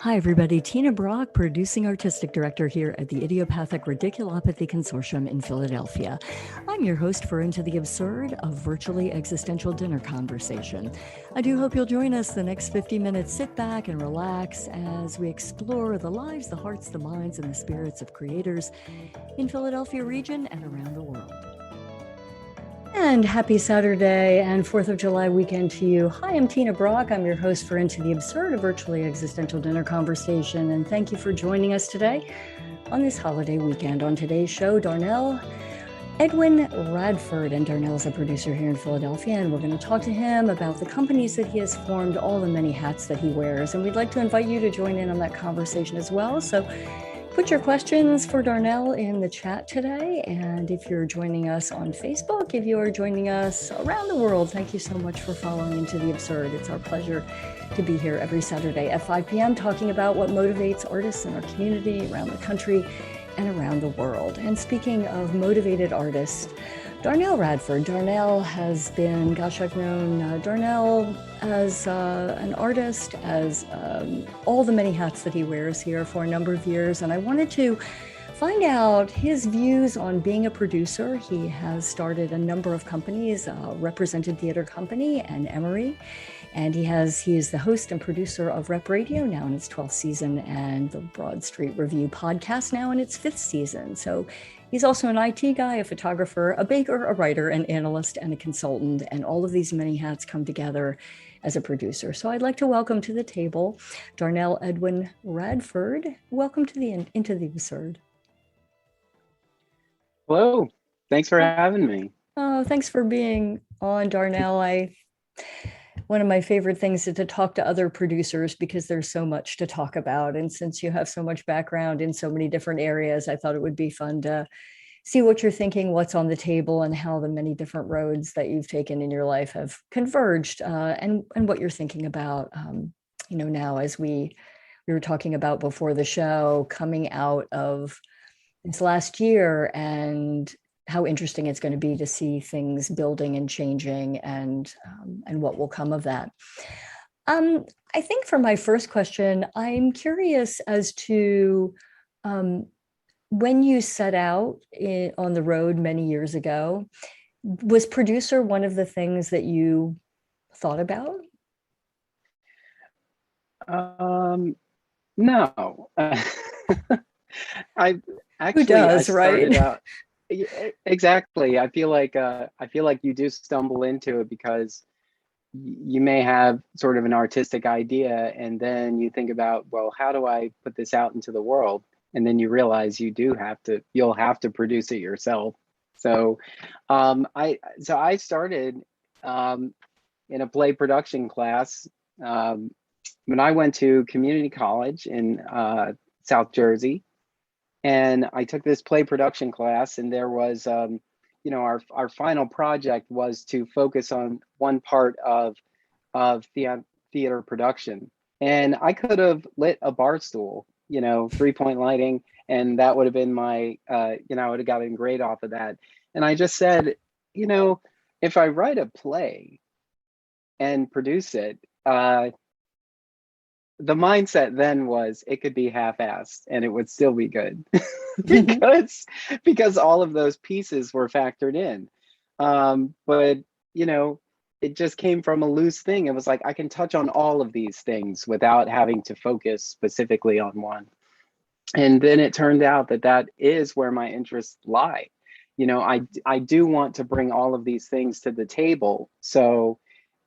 Hi, everybody. Tina Brock, Producing Artistic Director here at the Idiopathic Radiculopathy Consortium in Philadelphia. I'm your host for Into the Absurd, a virtually existential dinner conversation. I do hope you'll join us the next 50 minutes. Sit back and relax as we explore the lives, the hearts, the minds, and the spirits of creators in Philadelphia region and around the world. And happy Saturday and 4th of July weekend to you. Hi, I'm Tina Brock. I'm your host for Into the Absurd, a virtually existential dinner conversation. And thank you for joining us today on this holiday weekend. On today's show, Darnelle Edwin Radford. And Darnelle's a producer here in Philadelphia. And we're going to talk to him about the companies that he has formed, all the many hats that he wears. And we'd like to invite you to join in on that conversation as well. So put your questions for Darnelle in the chat today. And if you're joining us on Facebook, if you are joining us around the world, thank you so much for following Into the Absurd. It's our pleasure to be here every Saturday at 5 p.m. talking about what motivates artists in our community, around the country, and around the world. And speaking of motivated artists, Darnelle Radford. Darnelle has been, I've known Darnelle as an artist, as all the many hats that he wears here for a number of years. And I wanted to find out his views on being a producer. He has started a number of companies, represented Theatre Company and Em3ry. And he is the host and producer of Rep Radio, now in its 12th season, and the Broad Street Review podcast, now in its 5th season. So he's also an IT guy, a photographer, a baker, a writer, an analyst, and a consultant. And all of these many hats come together as a producer. So I'd like to welcome to the table Darnelle Edwin Radford. Welcome to Into the Absurd. Hello. Thanks for having me. Oh, thanks for being on, Darnelle. One of my favorite things is to talk to other producers because there's so much to talk about. And since you have so much background in so many different areas, I thought it would be fun to see what you're thinking, what's on the table, and how the many different roads that you've taken in your life have converged, and what you're thinking about, now as we were talking about before the show, coming out of this last year and how interesting it's going to be to see things building and changing and what will come of that. I think for my first question, I'm curious as to when you set out on the road many years ago, was producer one of the things that you thought about? No. I actually, who does, I started right? out, exactly. I feel like you do stumble into it because you may have sort of an artistic idea, and then you think about, well, how do I put this out into the world? And then you realize you'll have to produce it yourself. So, I started in a play production class when I went to community college in South Jersey. And I took this play production class, and there was, our final project was to focus on one part of theater production. And I could have lit a bar stool, 3-point lighting, and that would have been my, I would have gotten great off of that. And I just said, if I write a play and produce it, the mindset then was it could be half-assed and it would still be good because all of those pieces were factored in. But it just came from a loose thing. It was like, I can touch on all of these things without having to focus specifically on one. And then it turned out that is where my interests lie. I do want to bring all of these things to the table. So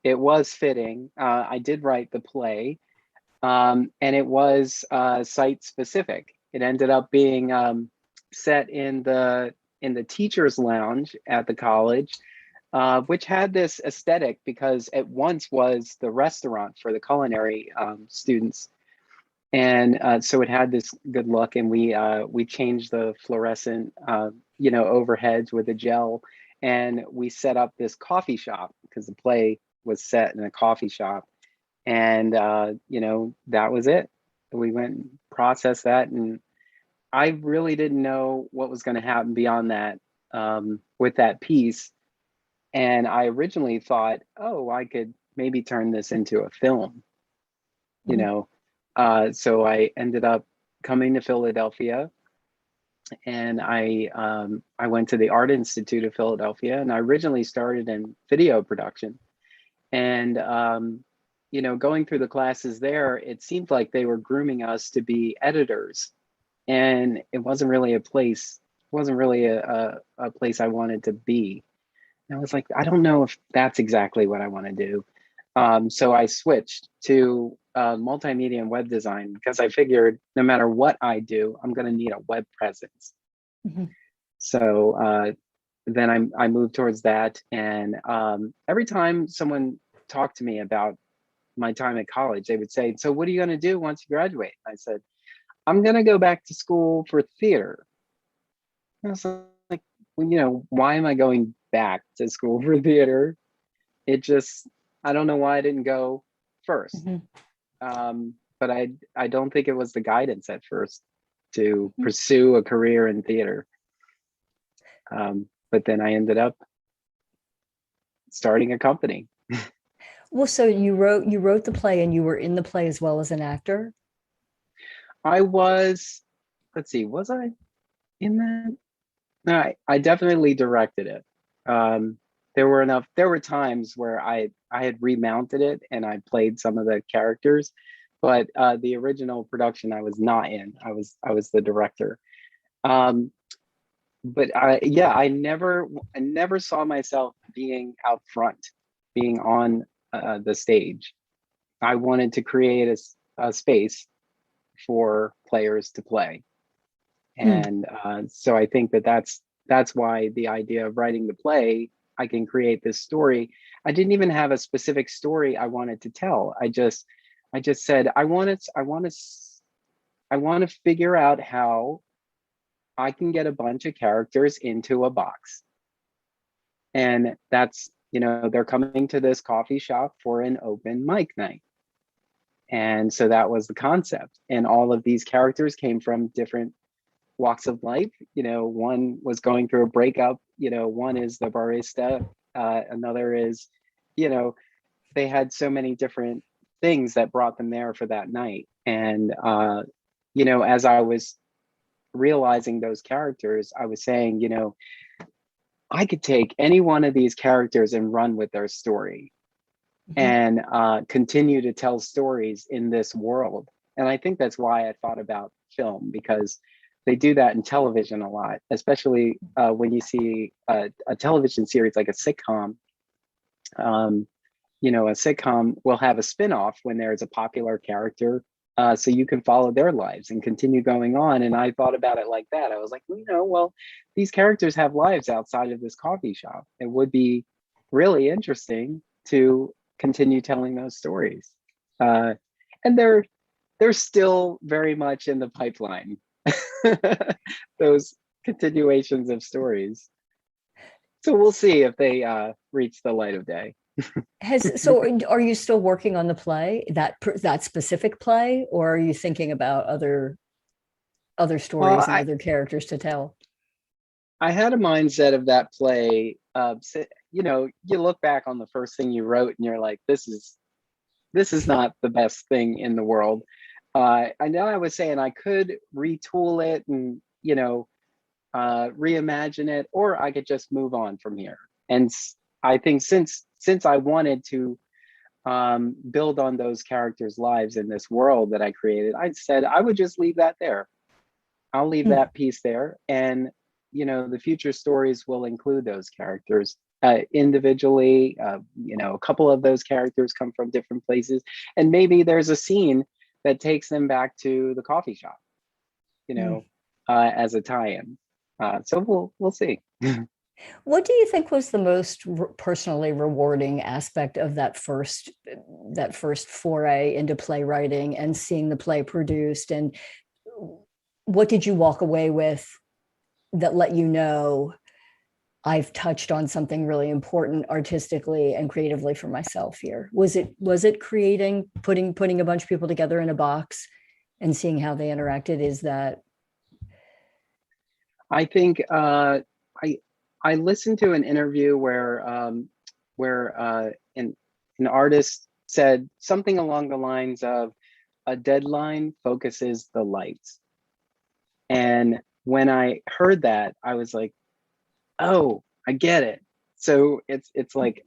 it was fitting. I did write the play. And it was site specific. It ended up being set in the teacher's lounge at the college, which had this aesthetic because it once was the restaurant for the culinary students. And so it had this good look, and we changed the fluorescent overheads with a gel, and we set up this coffee shop because the play was set in a coffee shop. And, that was it. We went and processed that. And I really didn't know what was going to happen beyond that with that piece. And I originally thought, I could maybe turn this into a film, So I ended up coming to Philadelphia, and I went to the Art Institute of Philadelphia, and I originally started in video production. And going through the classes there, it seemed like they were grooming us to be editors, and it wasn't really a place I wanted to be. And I was like, I don't know if that's exactly what I want to do. So I switched to multimedia and web design because I figured no matter what I do, I'm going to need a web presence. Mm-hmm. So then I moved towards that. And every time someone talked to me about my time at college, they would say, "So what are you going to do once you graduate?" I said, "I'm going to go back to school for theater." And I was like, well, why am I going back to school for theater? It just, I don't know why I didn't go first. Mm-hmm. But I don't think it was the guidance at first to pursue a career in theater. But then I ended up starting a company. Well, so you wrote the play and you were in the play as well as an actor? I was, let's see, was I in that? No, I definitely directed it. There were times where I had remounted it and I played some of the characters, but the original production I was not in. I was the director. Um, but I never saw myself being out front, being on the stage. I wanted to create a space for players to play. Hmm. And so I think that's why the idea of writing the play, I can create this story. I didn't even have a specific story I wanted to tell. I just said I want to figure out how I can get a bunch of characters into a box. And that's, they're coming to this coffee shop for an open mic night. And so that was the concept. And all of these characters came from different walks of life. One was going through a breakup. One is the barista. Another is, they had so many different things that brought them there for that night. And as I was realizing those characters, I was saying, I could take any one of these characters and run with their story and continue to tell stories in this world. And I think that's why I thought about film, because they do that in television a lot, especially when you see a television series like a sitcom. A sitcom will have a spin-off when there's a popular character, so you can follow their lives and continue going on. And I thought about it like that. I was like, well, these characters have lives outside of this coffee shop. It would be really interesting to continue telling those stories. And they're still very much in the pipeline. Those continuations of stories. So we'll see if they reach the light of day. Are you still working on the play, that specific play, or are you thinking about other Well, stories and other characters to tell? I had a mindset of that play. You look back on the first thing you wrote and you're like, this is not the best thing in the world. I know I was saying I could retool it and, reimagine it, or I could just move on from here. And I think since I wanted to build on those characters' lives in this world that I created, I said I would just leave that there. I'll leave that piece there, and the future stories will include those characters individually. A couple of those characters come from different places, and maybe there's a scene that takes them back to the coffee shop, as a tie-in. So we'll see. What do you think was the most personally rewarding aspect of that first foray into playwriting and seeing the play produced? And what did you walk away with that let you know I've touched on something really important artistically and creatively for myself here? Was it creating, putting a bunch of people together in a box and seeing how they interacted? Is that? I think I listened to an interview where an artist said something along the lines of, a deadline focuses the lights. And when I heard that, I was like, oh, I get it. So it's like,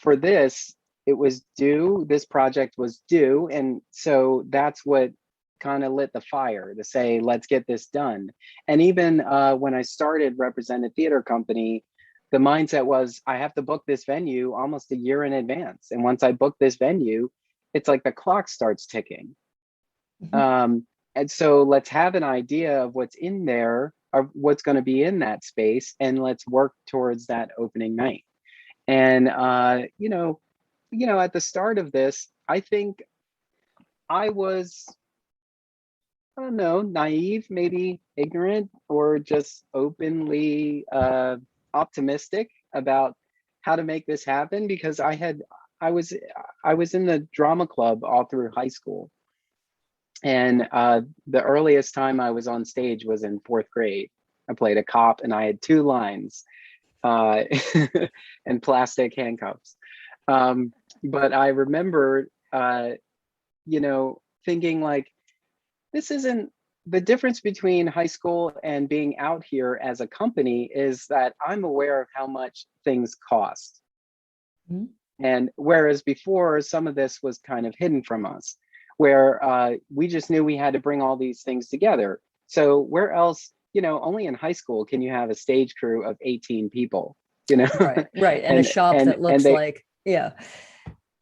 for this, it was due, this project was due. And so that's what kind of lit the fire to say, let's get this done. And even when I started represented theater company, the mindset was, I have to book this venue almost a year in advance. And once I book this venue, it's like the clock starts ticking. And so let's have an idea of what's in there, of what's going to be in that space, and let's work towards that opening night. And at the start of this, I think I was, I don't know, naive, maybe ignorant, or just openly optimistic about how to make this happen, because I was in the drama club all through high school. And the earliest time I was on stage was in 4th grade. I played a cop and I had 2 lines and plastic handcuffs. But I remember, thinking like, this isn't, the difference between high school and being out here as a company is that I'm aware of how much things cost. And whereas before, some of this was kind of hidden from us, where we just knew we had to bring all these things together. So where else, only in high school can you have a stage crew of 18 people, Right. And a shop that looks like, yeah.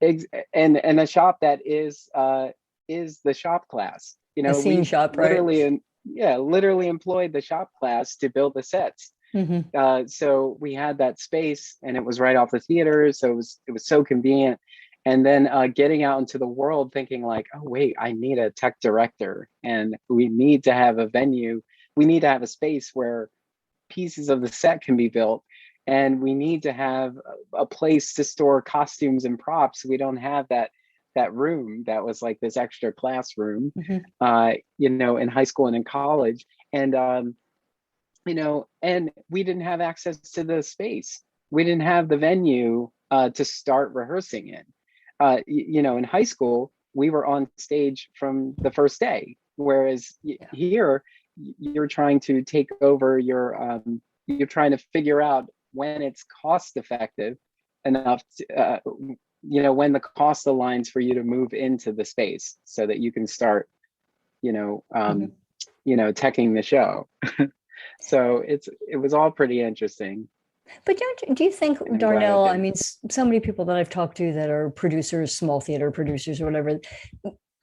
And a shop that is the shop class, a scene shop, literally, literally employed the shop class to build the sets. So we had that space, and it was right off the theater, so it was so convenient. And then getting out into the world thinking like, oh, wait, I need a tech director, and we need to have a venue. We need to have a space where pieces of the set can be built. And we need to have a place to store costumes and props. We don't have that room that was like this extra classroom, in high school and in college. And, and we didn't have access to the space. We didn't have the venue to start rehearsing in. In high school, we were on stage from the first day, whereas here you're trying to take over you're trying to figure out when it's cost effective enough to, when the cost aligns for you to move into the space so that you can start, teching the show. So it was all pretty interesting. But do you think, Darnelle, I mean, so many people that I've talked to that are producers, small theater producers or whatever,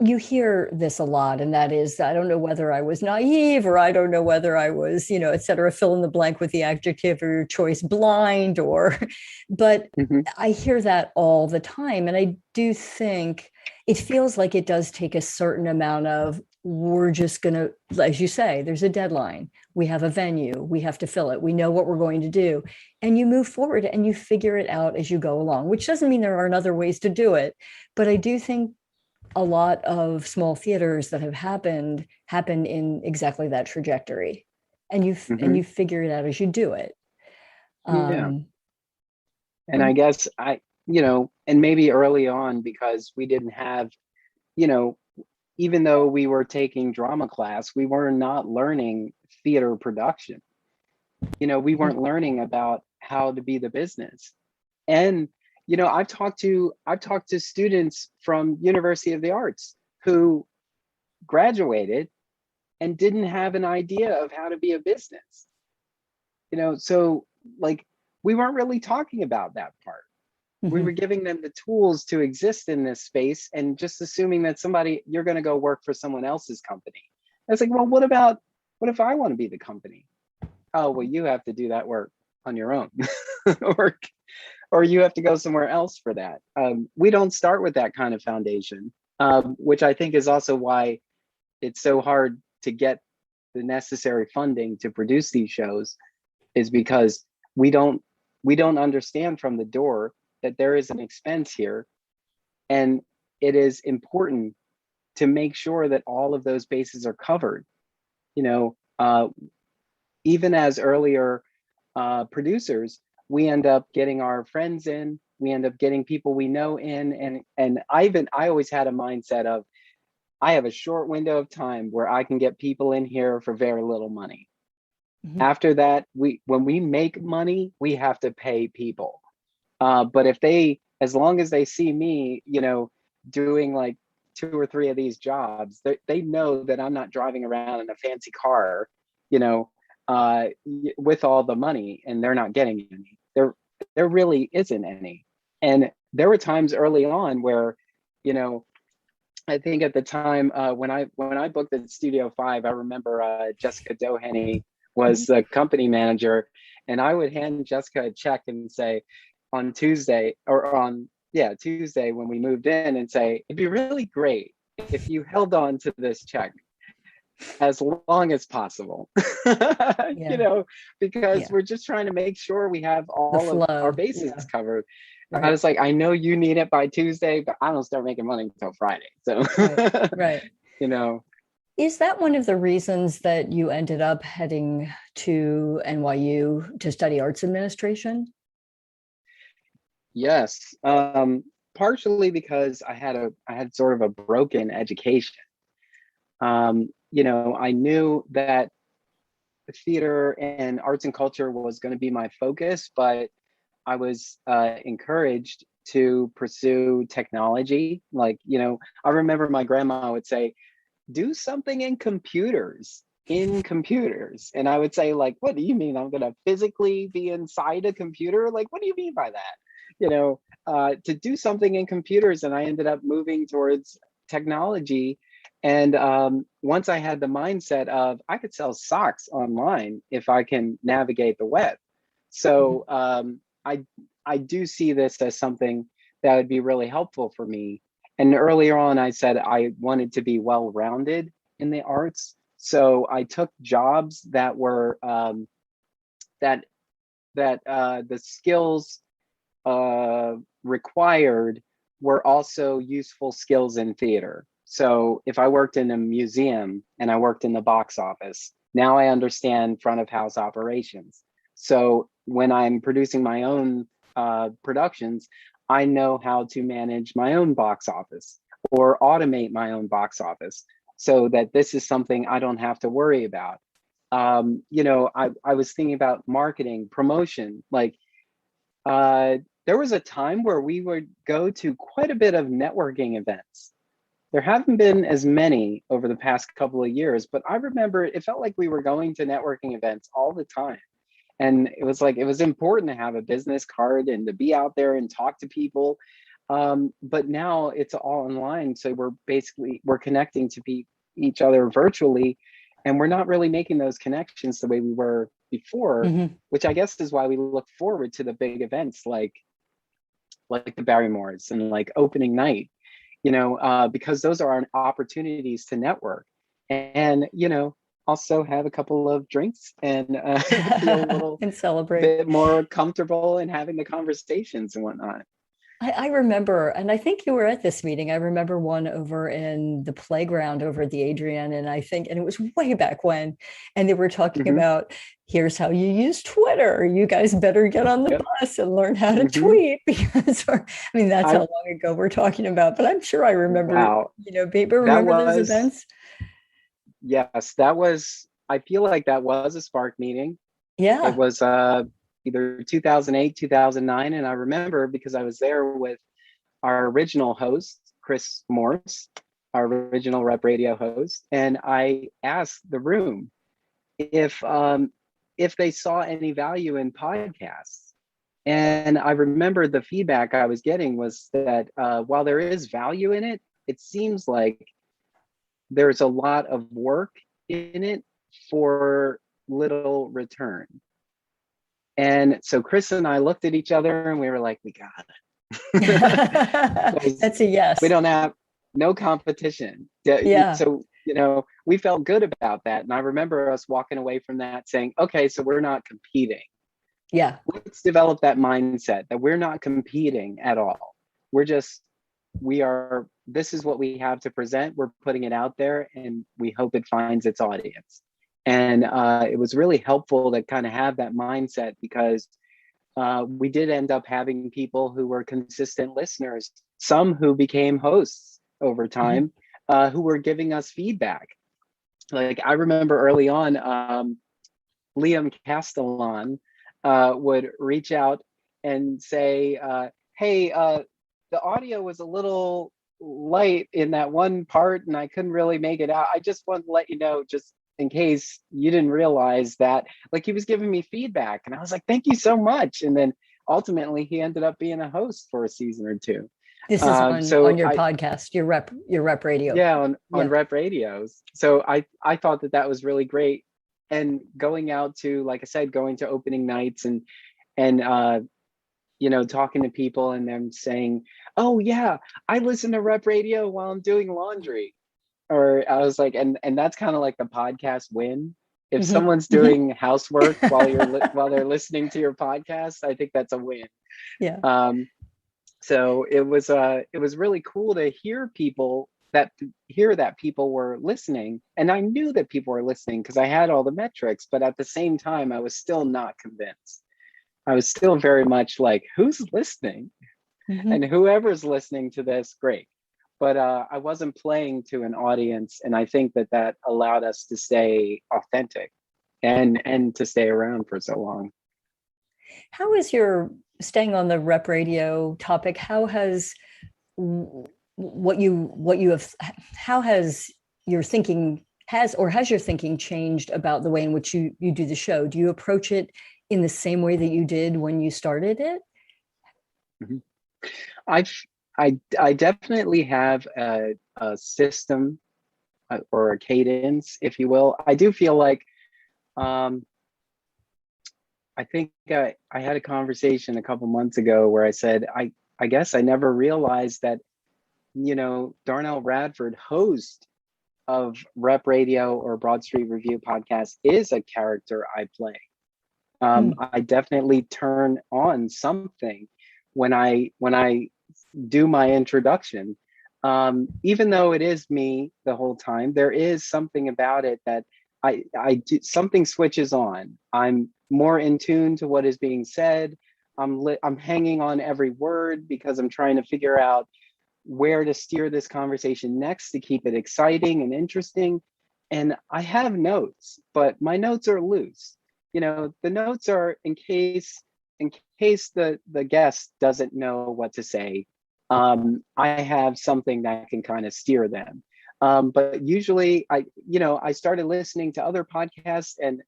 you hear this a lot, and that is, I don't know whether I was naive, or I don't know whether I was, et cetera, fill in the blank with the adjective or choice, blind, but I hear that all the time. And I do think it feels like it does take a certain amount of, we're just going to, as you say, there's a deadline. We have a venue. We have to fill it. We know what we're going to do. And you move forward and you figure it out as you go along, which doesn't mean there aren't other ways to do it. But I do think a lot of small theaters that have happen in exactly that trajectory. And you figure it out as you do it. And I guess and maybe early on, because we didn't have, even though we were taking drama class, we were not learning theater production. We weren't learning about how to be the business. And, I've talked to students from University of the Arts who graduated and didn't have an idea of how to be a business. So like, we weren't really talking about that part. We were giving them the tools to exist in this space, and just assuming that you're going to go work for someone else's company. I was like, well, what if I want to be the company? Oh, well, you have to do that work on your own, or you have to go somewhere else for that. We don't start with that kind of foundation, which I think is also why it's so hard to get the necessary funding to produce these shows, is because we don't understand from the door that there is an expense here, and it is important to make sure that all of those bases are covered. Even as earlier producers, we end up getting our friends in, we end up getting people we know in, and I always had a mindset of, I have a short window of time where I can get people in here for very little money. Mhm. After that, when we make money, we have to pay people. But as long as they see me, doing like 2 or 3 of these jobs, they know that I'm not driving around in a fancy car, you know, with all the money, and they're not getting any. There really isn't any. And there were times early on where, you know, I think at the time when I booked at Studio 5, I remember Jessica Doheny was the company manager, and I would hand Jessica a check and say on Tuesday or on Tuesday when we moved in, and say it'd be really great if you held on to this check as long as possible. Yeah. Because Yeah. we're just trying to make sure we have The all of our flow. bases Yeah. covered. I Right. was like, I know you need it by Tuesday, but I don't start making money until Friday. So, Right. Right. you know, Is that one of the reasons that you ended up heading to NYU to study arts administration? yes. Partially because I had sort of a broken education. I knew that theater and arts and culture was going to be my focus, but I was encouraged to pursue technology. Like, I remember my grandma would say, do something in computers. And I would say, like, what do you mean I'm going to physically be inside a computer? Like, what do you mean by that? To do something in computers. And I ended up moving towards technology. And once I had the mindset of I could sell socks online if I can navigate the web. So I do see this as something that would be really helpful for me. And earlier on, I said I wanted to be well-rounded in the arts. So I took jobs that were that the skills required were also useful skills in theater. So if I worked in a museum and I worked in the box office, now I understand front of house operations. So when I'm producing my own productions, I know how to manage my own box office or automate my own box office so that this is something I don't have to worry about. I was thinking about marketing, promotion. Like there was a time where we would go to quite a bit of networking events. There haven't been as many over the past couple of years, but I remember it felt like we were going to networking events all the time. And it was like, it was important to have a business card and to be out there and talk to people. But now it's all online. So we're connecting to each other virtually, and we're not really making those connections the way we were before, Mm-hmm. which I guess is why we look forward to the big events like the Barrymores and like opening night, because those are opportunities to network and, also have a couple of drinks and feel a little And celebrate. bit more comfortable in having the conversations and whatnot. I remember, and I think you were at this meeting. I remember one over in the playground over at the Adrian, and it was way back when, and they were talking Hmm. about here's how you use Twitter. You guys better get on the Yep. bus and learn how to Hmm. tweet because, that's how I long ago we're talking about. But I'm sure I remember, Wow, people that remember those was events. yes, that was. I feel like that was a spark meeting. It Yeah. was either 2008, 2009, and I remember because I was there with our original host, Chris Morse, our original Rep Radio host, and I asked the room if they saw any value in podcasts. And I remember the feedback I was getting was that while there is value in it, it seems like there's a lot of work in it for little return. And so Chris and I looked at each other and we were like, we got it. That's a We yes. don't have no competition. Yeah, Yeah. so, we felt good about that. And I remember us walking away from that saying, okay, so we're not competing. Yeah. Let's develop that mindset that we're not competing at all. This is what we have to present. We're putting it out there and we hope it finds its audience. And it was really helpful to kind of have that mindset because we did end up having people who were consistent listeners, some who became hosts over Mhm. time, who were giving us feedback. Like I remember early on, Liam Castellan would reach out and say, hey, the audio was a little light in that one part and I couldn't really make it out. I just wanted to let you know, just in case you didn't realize that. Like he was giving me feedback and I was like, thank you so much. And then ultimately he ended up being a host for a season or two. This is on your podcast, your rep radio. Yeah, on rep radios. So I thought that was really great. And going out to, like I said, going to opening nights and you know, talking to people and them saying, oh yeah, I listen to rep radio while I'm doing laundry. Or I was like, and that's kind of like the podcast win. If someone's doing housework while they're listening to your podcast, I think that's a win. Yeah. So it was really cool to hear that people were listening. And I knew that people were listening because I had all the metrics, but at the same time, I was still not convinced. I was still very much like, who's listening? And whoever's listening to this, great. But I wasn't playing to an audience. And I think that allowed us to stay authentic and to stay around for so long. How is your, staying on the rep radio topic, how has your thinking changed about the way in which you do the show? Do you approach it in the same way that you did when you started it? I definitely have a system or a cadence, if you will. I do feel like I think I had a conversation a couple months ago where I said, I guess I never realized that, you know, Darnelle Radford, host of Rep Radio or Broad Street Review podcast, is a character I play. I definitely turn on something when I do my introduction. Even though it is me the whole time, there is something about it that I do, something switches on. I'm more in tune to what is being said. I'm hanging on every word because I'm trying to figure out where to steer this conversation next to keep it exciting and interesting. And I have notes, but my notes are loose. You know, the notes are in case the guest doesn't know what to say. I have something that can kind of steer them. But usually I started listening to other podcasts and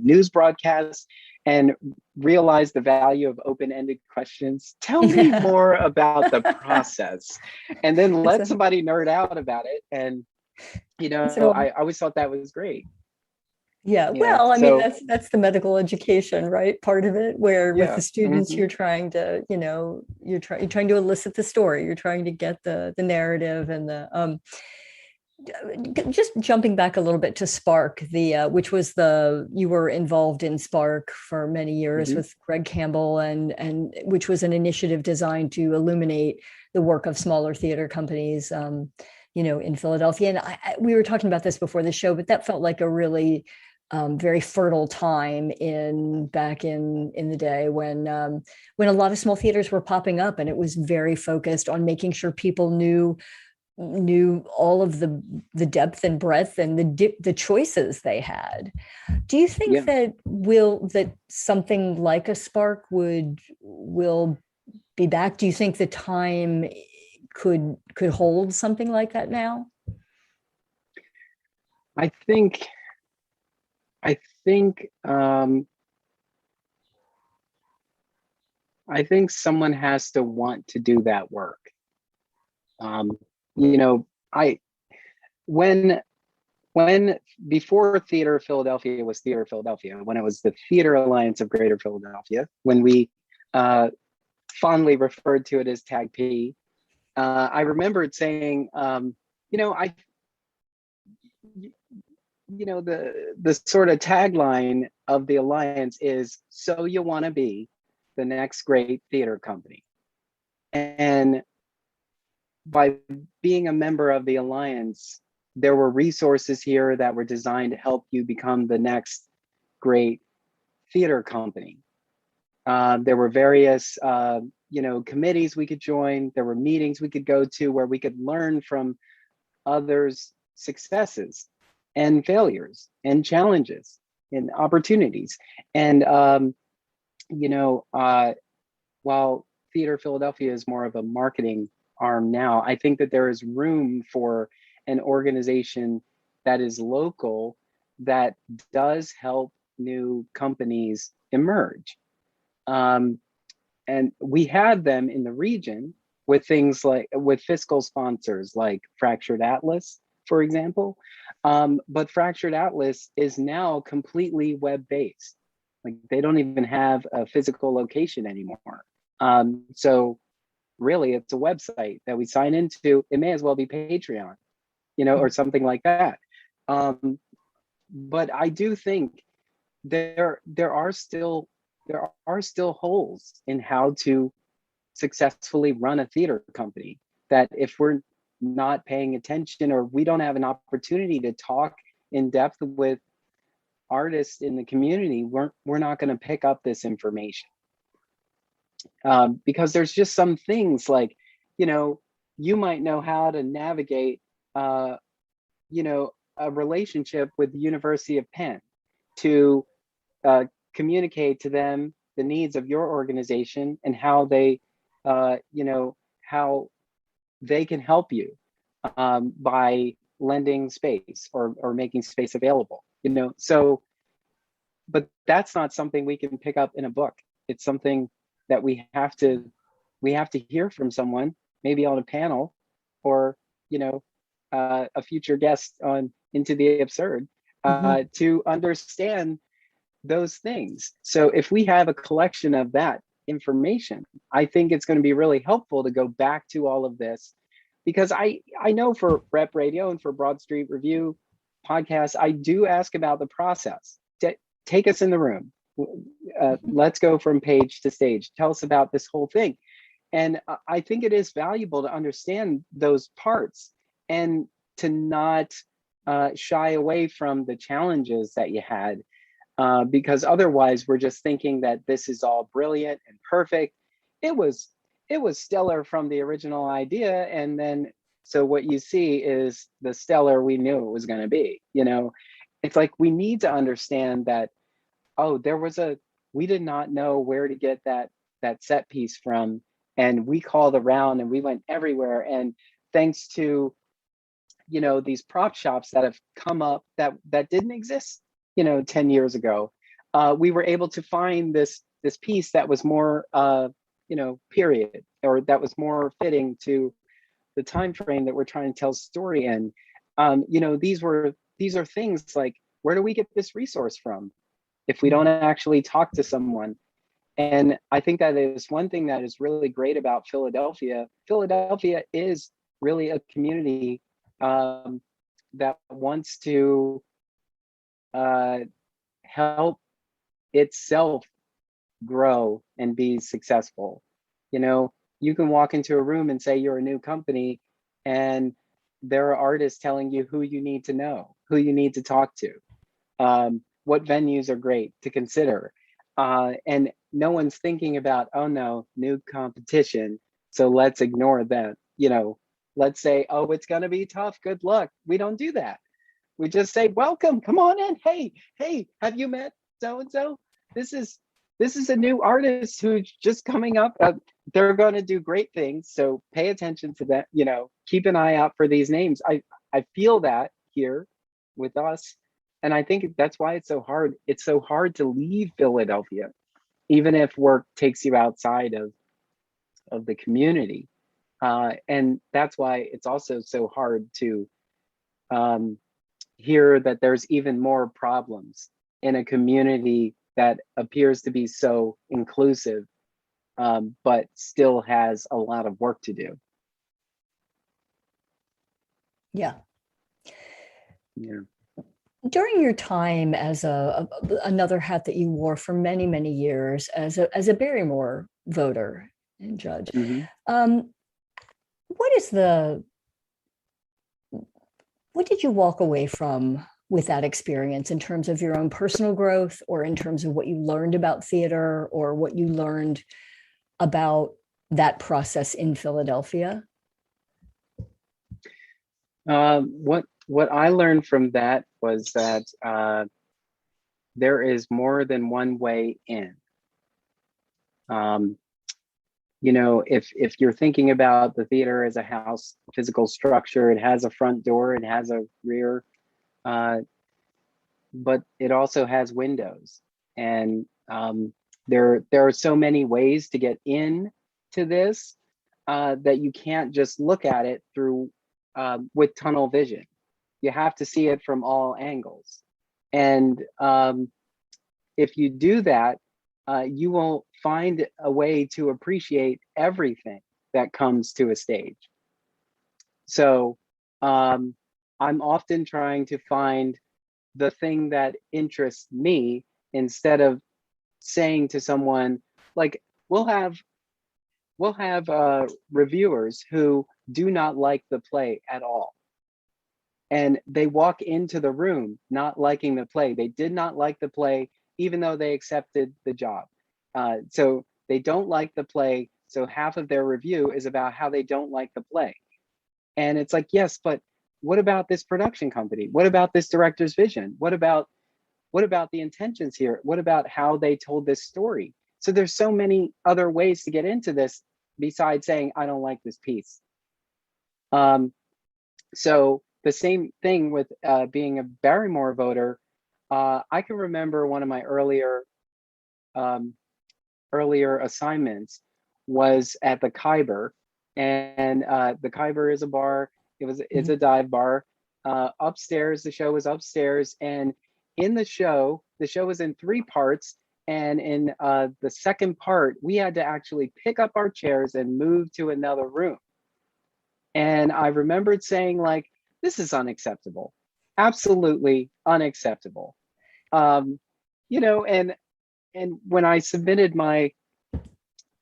news broadcasts and realized the value of open-ended questions. Tell me more about the process, and then let somebody nerd out about it. And, you know, I always thought that was great. Yeah, well, I mean, that's the medical education, right? Part of it, where with the students, you're trying to, you know, you're trying to elicit the story, you're trying to get the narrative and the just jumping back a little bit to Spark, which was you were involved in Spark for many years with Greg Campbell, and which was an initiative designed to illuminate the work of smaller theater companies, you know, in Philadelphia. And we were talking about this before the show, but that felt like a really very fertile time back in the day when a lot of small theaters were popping up, and it was very focused on making sure people knew all of the depth and breadth and the choices they had. Do you think that something like a Spark will be back? Do you think the time could hold something like that now? I think someone has to want to do that work. You know, when before Theater Philadelphia was Theater Philadelphia, when it was the Theater Alliance of Greater Philadelphia, when we fondly referred to it as Tag P, I remembered saying, you know, the sort of tagline of the Alliance is, so you want to be the next great theater company. And by being a member of the Alliance, there were resources here that were designed to help you become the next great theater company. There were various, committees we could join. There were meetings we could go to where we could learn from others' successes and failures and challenges and opportunities. And, while Theater Philadelphia is more of a marketing arm now, I think that there is room for an organization that is local that does help new companies emerge. And we have them in the region with things like with fiscal sponsors like Fractured Atlas, for example. But Fractured Atlas is now completely web-based. Like they don't even have a physical location anymore. So really it's a website that we sign into. It may as well be Patreon, or something like that. But I do think there are still holes in how to successfully run a theater company, that if we're not paying attention or we don't have an opportunity to talk in depth with artists in the community, we're not going to pick up this information. Because there's just some things like, you might know how to navigate, a relationship with the University of Penn to communicate to them the needs of your organization and how they, how they can help you by lending space or making space available, So, but that's not something we can pick up in a book. It's something that we have to hear from someone, maybe on a panel or, a future guest on Into the Absurd, to understand those things. So if we have a collection of that information, I think it's going to be really helpful to go back to all of this, because I know for Rep Radio and for Broad Street Review podcasts, I do ask about the process. Take us in the room. Let's go from page to stage. Tell us about this whole thing. And I think it is valuable to understand those parts and to not shy away from the challenges that you had, because otherwise we're just thinking that this is all brilliant and perfect. It was stellar from the original idea, and then so what you see is the stellar we knew it was going to be. It's like we need to understand that, we did not know where to get that set piece from, and we called around and we went everywhere, and thanks to these prop shops that have come up that didn't exist 10 years ago, we were able to find this piece that was more period, or that was more fitting to the time frame that we're trying to tell story in. These are things like, where do we get this resource from if we don't actually talk to someone? And I think that is one thing that is really great about Philadelphia. Philadelphia is really a community that wants to help itself grow and be successful. You can walk into a room and say you're a new company, and there are artists telling you who you need to know, who you need to talk to, what venues are great to consider. And no one's thinking about, oh no, new competition, so let's ignore that. Let's say, oh, it's going to be tough, good luck. We don't do that. We just say, welcome, come on in. Hey, have you met so-and-so? This is a new artist who's just coming up. They're going to do great things. So pay attention to that, keep an eye out for these names. I feel that here with us. And I think that's why it's so hard. It's so hard to leave Philadelphia, even if work takes you outside of the community. And that's why it's also so hard to hear that there's even more problems in a community that appears to be so inclusive, but still has a lot of work to do. Yeah. Yeah. During your time as another hat that you wore for many, many years as a Barrymore voter and judge, what did you walk away from with that experience in terms of your own personal growth, or in terms of what you learned about theater, or what you learned about that process in Philadelphia? What I learned from that was that there is more than one way in. Um, if you're thinking about the theater as a house, physical structure, it has a front door, it has a rear, but it also has windows. And there are so many ways to get in to this that you can't just look at it through with tunnel vision. You have to see it from all angles. And if you do that, you will find a way to appreciate everything that comes to a stage. So I'm often trying to find the thing that interests me instead of saying to someone, like, we'll have reviewers who do not like the play at all. And they walk into the room not liking the play. They did not like the play, even though they accepted the job. So they don't like the play. So half of their review is about how they don't like the play. And it's like, yes, but what about this production company? What about this director's vision? What about the intentions here? What about how they told this story? So there's so many other ways to get into this besides saying, I don't like this piece. So the same thing with being a Barrymore voter. I can remember one of my earlier assignments was at the Khyber, and the Khyber is a bar. It's a dive bar. Upstairs, the show was upstairs, and in the show was in 3 parts. And in the second part, we had to actually pick up our chairs and move to another room. And I remembered saying, like, this is unacceptable, absolutely unacceptable. And when I submitted my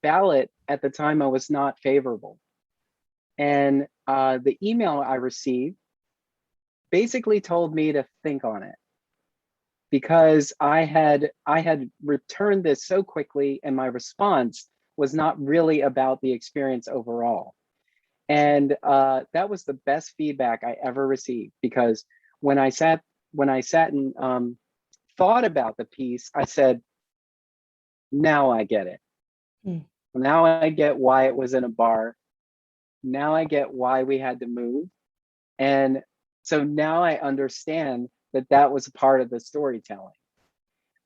ballot at the time, I was not favorable. And the email I received basically told me to think on it, because I had returned this so quickly, and my response was not really about the experience overall. And that was the best feedback I ever received, because when I sat and thought about the piece, I said, now I get it. Now I get why it was in a bar. Now I get why we had to move. And so now I understand that was a part of the storytelling.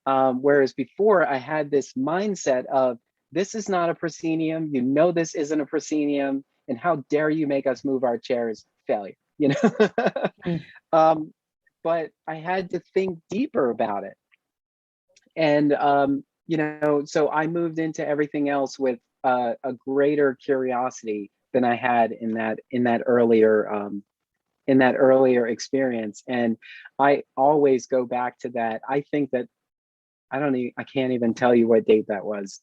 Whereas before, I had this mindset of, this is not a proscenium. This isn't a proscenium. And how dare you make us move our chairs? Failure, but I had to think deeper about it. And, so I moved into everything else with a greater curiosity than I had in that earlier experience. And I always go back to that. I think that I can't even tell you what date that was.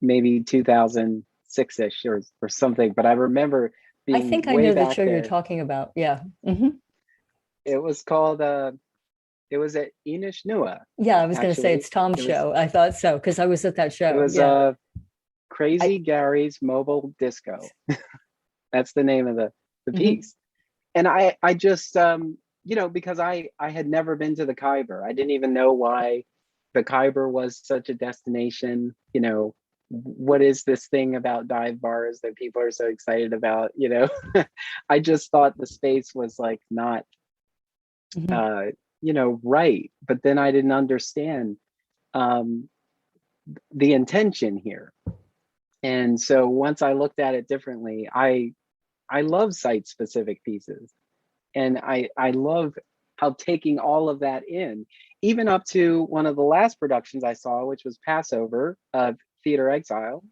Maybe 2006-ish or something, but I remember being I think I way know the back show there. you're talking about. Yeah. It was called it was at Enish Nua. Yeah, I was going to say it's Tom's show. I thought so, because I was at that show. It was Crazy Gary's Mobile Disco. That's the name of the piece. And I just because I had never been to the Khyber. I didn't even know why the Khyber was such a destination. What is this thing about dive bars that people are so excited about? I just thought the space was like not right. But then I didn't understand the intention here. And so once I looked at it differently, I love site-specific pieces. And I love how taking all of that in, even up to one of the last productions I saw, which was Passover of Theater Exile,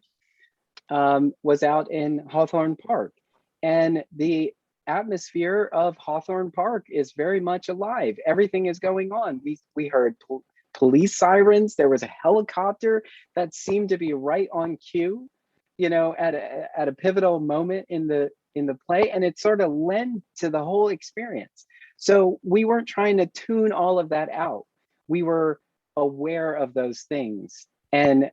was out in Hawthorne Park. And the atmosphere of Hawthorne Park is very much alive. Everything is going on. We heard police sirens. There was a helicopter that seemed to be right on cue, at a pivotal moment in the play, and it sort of lent to the whole experience. So we weren't trying to tune all of that out. We were aware of those things, and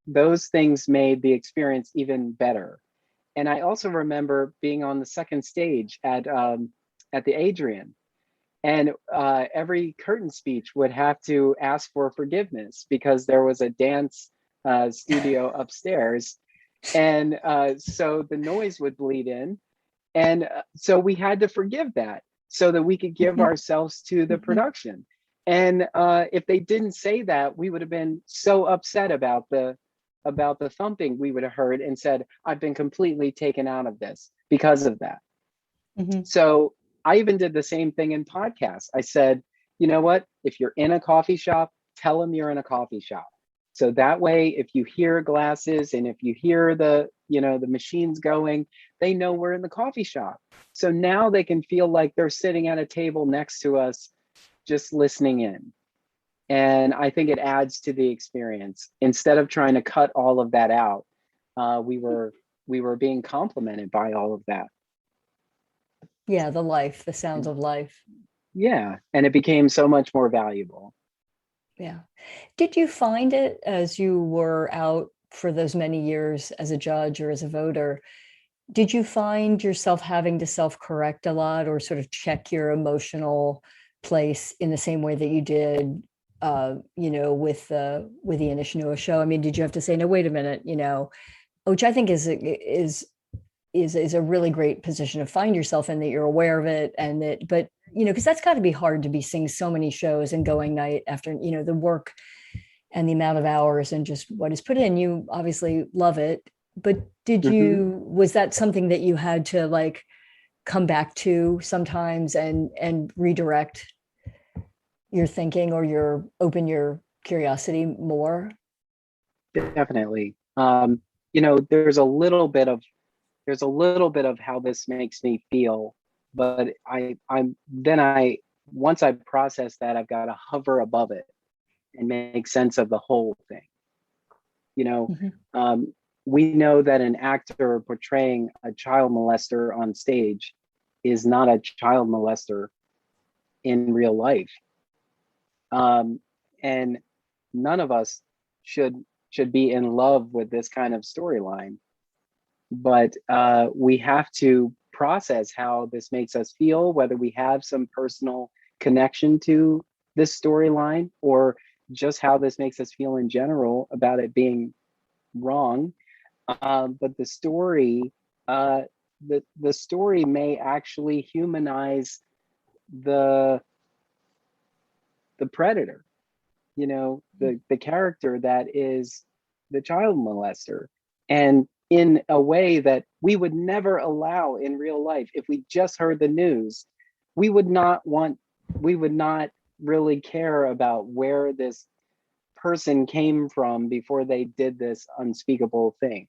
those things made the experience even better. And I also remember being on the second stage at the Adrian, and every curtain speech would have to ask for forgiveness because there was a dance studio upstairs, and so the noise would bleed in, and so we had to forgive that so that we could give ourselves to the production. And if they didn't say that, we would have been so upset about the thumping we would have heard, and said, I've been completely taken out of this because of that. So I even did the same thing in podcasts. I said, you know what, if you're in a coffee shop, tell them you're in a coffee shop. So that way, if you hear glasses and if you hear the machines going, they know we're in the coffee shop. So now they can feel like they're sitting at a table next to us, just listening in. And I think it adds to the experience. Instead of trying to cut all of that out, we were being complimented by all of that. Yeah, the sounds of life. Yeah, and it became so much more valuable. Yeah. Did you find it as you were out for those many years as a judge or as a voter? Did you find yourself having to self-correct a lot, or sort of check your emotional place in the same way that you did, with the Inish show? I mean, did you have to say, no, wait a minute, which I think is a really great position to find yourself in, that you're aware of it, and that, but because that's got to be hard to be seeing so many shows and going night after, the work and the amount of hours and just what is put in. You obviously love it, but was that something that you had to like come back to sometimes and redirect your thinking, or open your curiosity more? Definitely. There's a little bit of how this makes me feel, but once I process that, I've got to hover above it and make sense of the whole thing. We know that an actor portraying a child molester on stage is not a child molester in real life. And none of us should be in love with this kind of storyline. But we have to process how this makes us feel, whether we have some personal connection to this storyline, or just how this makes us feel in general about it being wrong. But the story, the story may actually humanize the predator, the character that is the child molester, and in a way that we would never allow in real life. If we just heard the news, we would not really care about where this person came from before they did this unspeakable thing.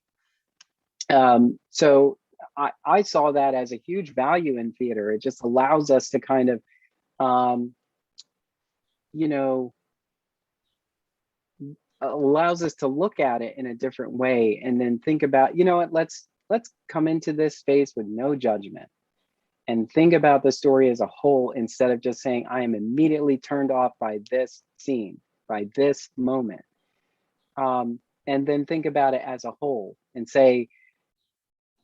So I saw that as a huge value in theater. It just allows us to kind of, allows us to look at it in a different way, and then think about, let's come into this space with no judgment and think about the story as a whole, instead of just saying, I am immediately turned off by this scene, by this moment. And then think about it as a whole and say,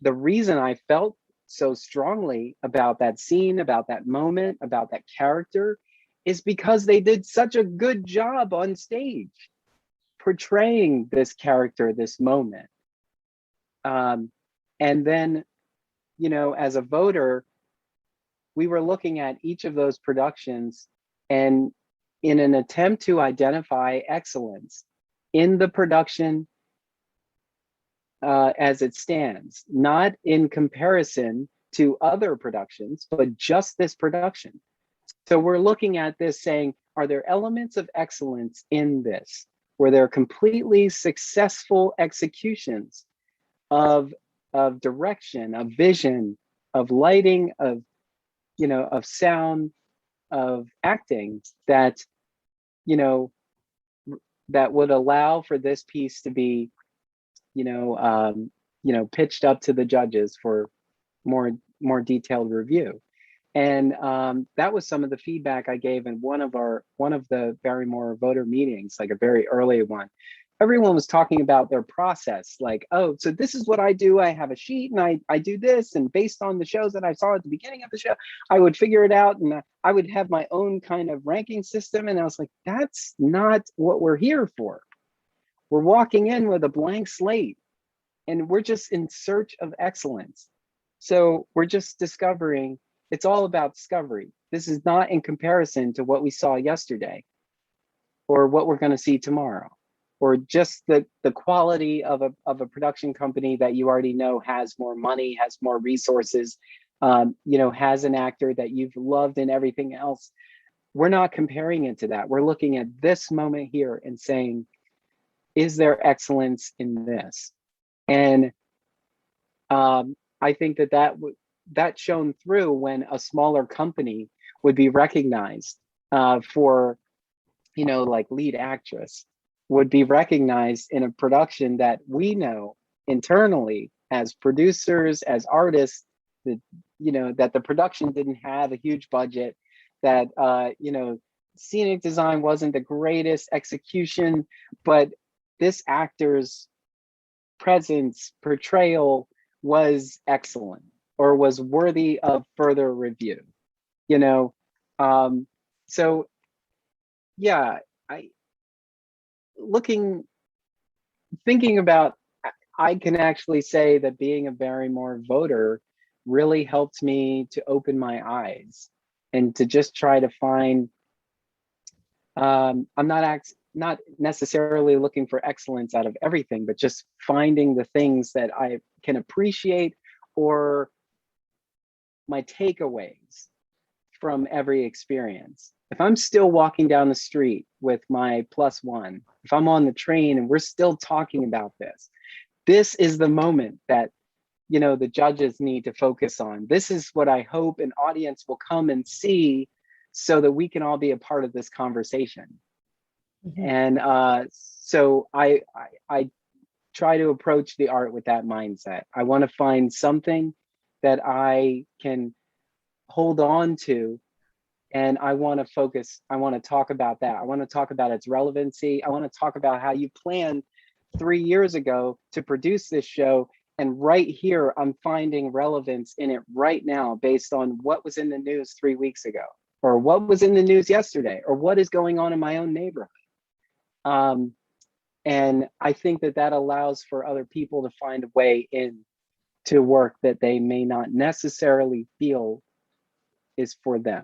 the reason I felt so strongly about that scene, about that moment, about that character, is because they did such a good job on stage portraying this character, this moment. And then, as a voter, we were looking at each of those productions, and in an attempt to identify excellence in the production as it stands, not in comparison to other productions, but just this production. So we're looking at this saying, are there elements of excellence in this? Were there completely successful executions of direction, of vision, of lighting, of sound, of acting, that that would allow for this piece to be pitched up to the judges for more detailed review. And that was some of the feedback I gave in one of the Barrymore voter meetings, like a very early one, everyone was talking about their process. Like, oh, so this is what I do. I have a sheet and I do this. And based on the shows that I saw at the beginning of the show, I would figure it out and I would have my own kind of ranking system. And I was like, that's not what we're here for. We're walking in with a blank slate and we're just in search of excellence. So we're just discovering, it's all about discovery. This is not in comparison to what we saw yesterday or what we're going to see tomorrow, or just the quality of a production company that you already know has more money, has more resources, has an actor that you've loved and everything else. We're not comparing it to that. We're looking at this moment here and saying, is there excellence in this? And I think that shone through when a smaller company would be recognized for, like lead actress, would be recognized in a production that we know internally as producers, as artists, that, that the production didn't have a huge budget, that, scenic design wasn't the greatest execution, but this actor's presence, portrayal was excellent or was worthy of further review, so yeah, thinking about, I can actually say that being a Barrymore voter really helped me to open my eyes and to just try to find, I'm not necessarily looking for excellence out of everything, but just finding the things that I can appreciate or my takeaways from every experience. If I'm still walking down the street with my +1, if I'm on the train and we're still talking about this is the moment that, the judges need to focus on. This is what I hope an audience will come and see so that we can all be a part of this conversation. Mm-hmm. And so I try to approach the art with that mindset. I want to find something that I can hold on to, and I want to focus. I want to talk about that. I want to talk about its relevancy. I want to talk about how you planned 3 years ago to produce this show, and right here I'm finding relevance in it right now based on what was in the news 3 weeks ago, or what was in the news yesterday, or what is going on in my own neighborhood. And I think that allows for other people to find a way in to work that they may not necessarily feel is for them.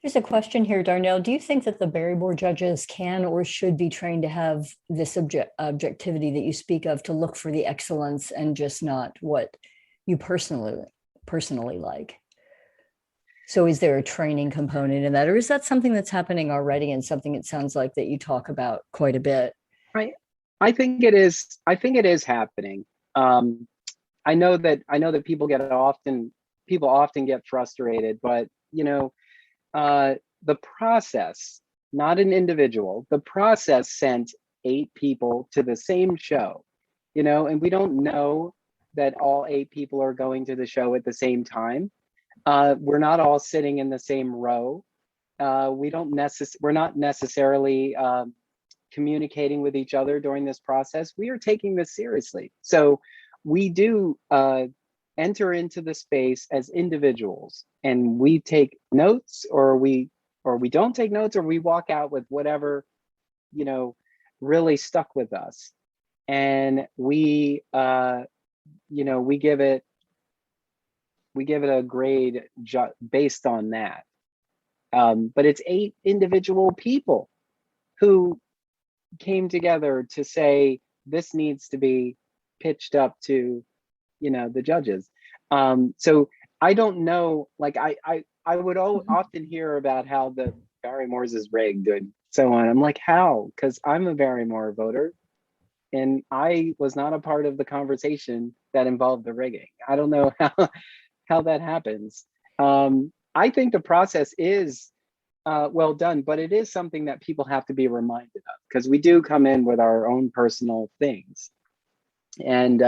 There's a question here, Darnelle. Do you think that the Barrymore judges can or should be trained to have this objectivity that you speak of, to look for the excellence and just not what you personally like? So is there a training component in that, or is that something that's happening already and something it sounds like that you talk about quite a bit? I think it is. I think it is happening. I know that people often get frustrated, but the process, not an individual, the process sent 8 people to the same show, and we don't know that all 8 people are going to the show at the same time. We're not all sitting in the same row. We're not necessarily communicating with each other during this process. We are taking this seriously. So we do enter into the space as individuals, and we take notes, or we don't take notes, or we walk out with whatever, really stuck with us. And we give it a grade based on that. But it's 8 individual people who came together to say, this needs to be pitched up to, the judges. So I don't know, like I would often hear about how the Barrymore's is rigged and so on. I'm like, how? Because I'm a Barrymore voter, and I was not a part of the conversation that involved the rigging. I don't know how that happens. I think the process is well done, but it is something that people have to be reminded of, because we do come in with our own personal things. And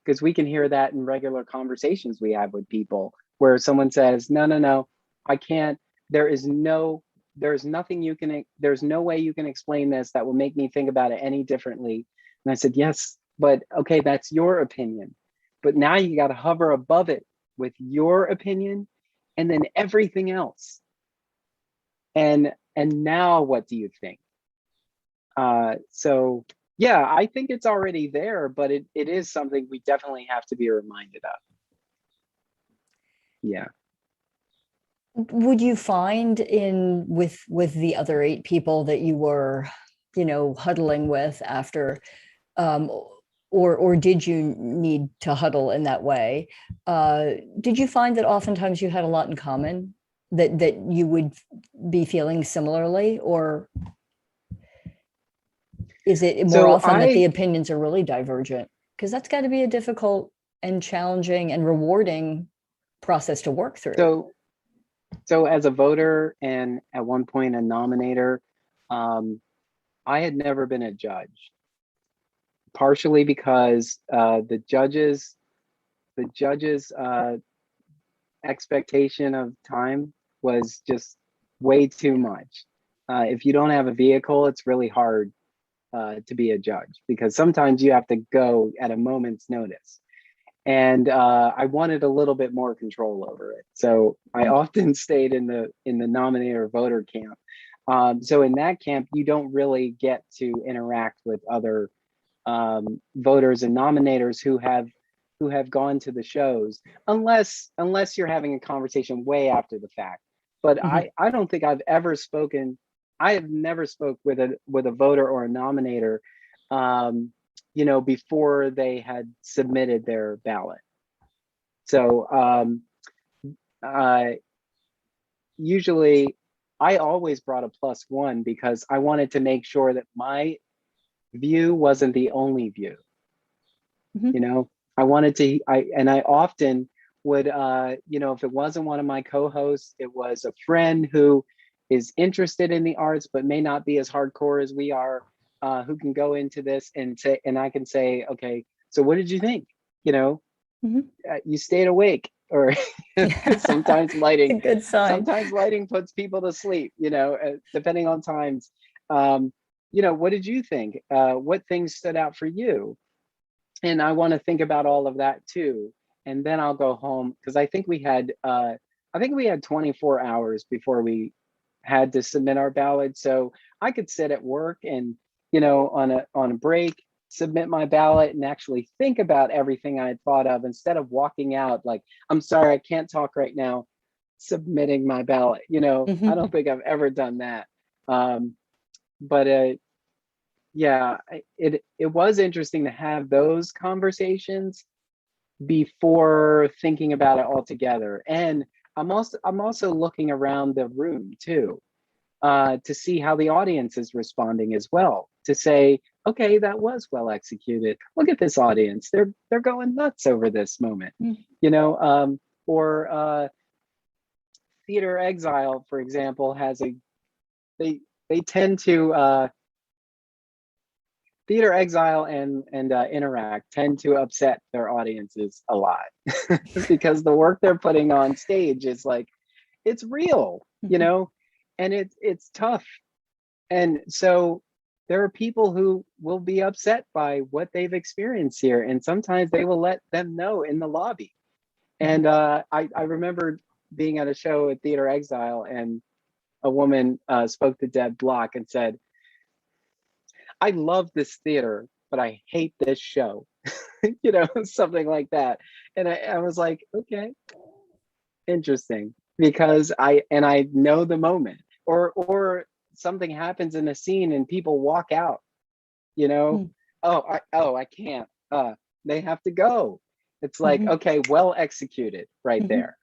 because we can hear that in regular conversations we have with people, where someone says, no, I can't, there is no there's no way you can explain this that will make me think about it any differently. And I said, yes, but okay, that's your opinion. But now you got to hover above it with your opinion and then everything else. And now what do you think? So yeah, I think it's already there, but it is something we definitely have to be reminded of. Yeah. Would you find with the other 8 people that you were, huddling with after, or did you need to huddle in that way? Did you find that oftentimes you had a lot in common, that you would be feeling similarly, or is it more often that the opinions are really divergent? Because that's got to be a difficult and challenging and rewarding process to work through. So as a voter and at one point a nominator, I had never been a judge, partially because the judges' expectation of time was just way too much. If you don't have a vehicle, it's really hard to be a judge, because sometimes you have to go at a moment's notice. And I wanted a little bit more control over it. So I often stayed in the nominator voter camp. So in that camp, you don't really get to interact with other voters and nominators who have gone to the shows, unless you're having a conversation way after the fact. But I don't think I've ever spoken. I have never spoke with a voter or a nominator before they had submitted their ballot. So usually I always brought a +1, because I wanted to make sure that my view wasn't the only view. I wanted to, I often would, if it wasn't one of my co-hosts, it was a friend who is interested in the arts, but may not be as hardcore as we are, who can go into this and say, and I can say, okay, so what did you think? You stayed awake, or sometimes lighting. Good sign. Sometimes lighting puts people to sleep. Depending on times. What did you think? What things stood out for you? And I want to think about all of that too. And then I'll go home, because I think we had 24 hours before we had to submit our ballot. So I could sit at work and, on a break, submit my ballot and actually think about everything I had thought of, instead of walking out like, I'm sorry, I can't talk right now, submitting my ballot. I don't think I've ever done that. But yeah, it was interesting to have those conversations before thinking about it all together. And I'm also looking around the room too, to see how the audience is responding as well, to say, okay, that was well executed. Look at this audience. They're going nuts over this moment. Or Theatre Exile, for example, has they tend to Theatre Exile and Interact tend to upset their audiences a lot because the work they're putting on stage is like, it's real, and it's tough. And so there are people who will be upset by what they've experienced here, and sometimes they will let them know in the lobby. And I remember being at a show at Theatre Exile, and a woman spoke to Deb Block and said, I love this theater, but I hate this show, something like that. And I was like, okay, interesting, because I know the moment, or something happens in a scene and people walk out, I can't, they have to go. It's like, okay, well executed right there,